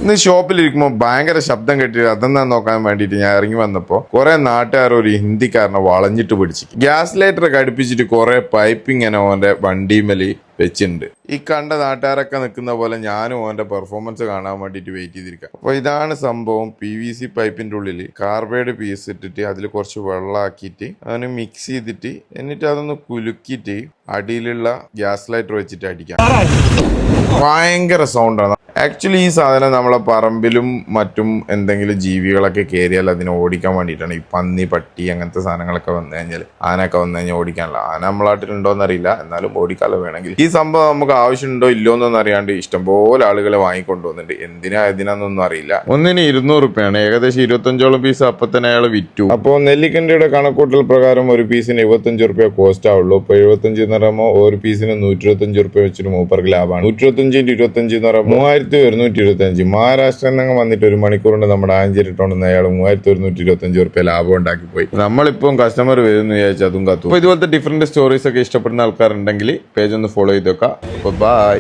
ഇന്ന് ഷോപ്പിലിരിക്കുമ്പോൾ ഭയങ്കര ശബ്ദം കെട്ടി അതെന്താ നോക്കാൻ വേണ്ടിയിട്ട് ഞാൻ ഇറങ്ങി വന്നപ്പോൾ കുറെ നാട്ടുകാർ ഒരു ഹിന്ദിക്കാരനെ വളഞ്ഞിട്ട് പിടിച്ചു. ഗ്യാസ് ലൈറ്റർ ഘടിപ്പിച്ചിട്ട് കുറെ പൈപ്പ് ഇങ്ങനെ ഓന്റെ വണ്ടിമേല് വെച്ചിട്ടുണ്ട്. ഈ കണ്ട നാട്ടുകാരൊക്കെ നിൽക്കുന്ന പോലെ ഞാനും ഓന്റെ പെർഫോമൻസ് കാണാൻ വേണ്ടിയിട്ട് വെയിറ്റ് ചെയ്തിരിക്കാം. അപ്പോൾ ഇതാണ് സംഭവം. PVC പൈപ്പിന്റെ ഉള്ളിൽ കാർബൈഡ് പീസ് ഇട്ടിട്ട് അതിൽ കുറച്ച് വെള്ളമാക്കിയിട്ട് അതിന് മിക്സ് ചെയ്തിട്ട് എന്നിട്ട് അതൊന്ന് കുലുക്കിയിട്ട് അടിയിലുള്ള ഗ്യാസ് ലൈറ്റർ വെച്ചിട്ട് അടിക്കാം. ഭയങ്കര സൗണ്ടാണ്. ആക്ച്വലി ഈ സാധനം നമ്മളെ പറമ്പിലും മറ്റും എന്തെങ്കിലും ജീവികളൊക്കെ കയറിയാൽ അതിനെ ഓടിക്കാൻ വേണ്ടിയിട്ടാണ്. ഈ പന്നി, പട്ടി അങ്ങനത്തെ സാധനങ്ങളൊക്കെ വന്നു കഴിഞ്ഞാൽ, ആനയൊക്കെ വന്നു കഴിഞ്ഞാൽ ഓടിക്കാനുള്ള. ആന നമ്മളെ നാട്ടിലുണ്ടോയെന്ന് അറിയില്ല, എന്നാലും ഓടിക്കാലോ വേണമെങ്കിൽ. ഈ സംഭവം നമുക്ക് ആവശ്യമുണ്ടോ ഇല്ലോ എന്നൊന്നും അറിയാണ്ട് ഇഷ്ടംപോലെ ആളുകളെ വാങ്ങിക്കൊണ്ടുവന്നിട്ട് ഇതിനാന്നൊന്നും അറിയില്ല. ഒന്നിന് 200 രൂപയാണ്. ഏകദേശം 25ഓളം പീസ് അപ്പം തന്നെ അയാൾ വിറ്റു. അപ്പോൾ നെല്ലിക്കണ്ടിയുടെ കണക്കൂട്ടൽ പ്രകാരം ഒരു പീസിന് 25 രൂപ കോസ്റ്റ് ആവുള്ളൂ. ഇപ്പോൾ 75 എന്ന് പറയുമ്പോൾ ഒരു പീസിന് 125 രൂപ വെച്ചിട്ട് മൂപ്പർക്ക് ലാഭമാണ്. 125 × 25 എന്ന് പറയുമ്പോൾ 3125. മഹാരാഷ്ട്രയിൽ നിന്ന് വന്നിട്ട് ഒരു മണിക്കൂറിന് നമ്മുടെ ആഞ്ചേരി ടൗണിൽ അയാൾ 3125 രൂപ ലാഭം ഉണ്ടാക്കി പോയി. നമ്മളിപ്പം കസ്റ്റമർ വരുമെന്ന് വിചാരിച്ചാൽ അതും കത്തും. അപ്പോൾ ഇതുപോലത്തെ ഡിഫറെന്റ് സ്റ്റോറീസ് ഒക്കെ ഇഷ്ടപ്പെടുന്ന ആൾക്കാരുണ്ടെങ്കിൽ പേജ് ഒന്ന് ഫോളോ ചെയ്ത് വെക്കാം. ബൈ.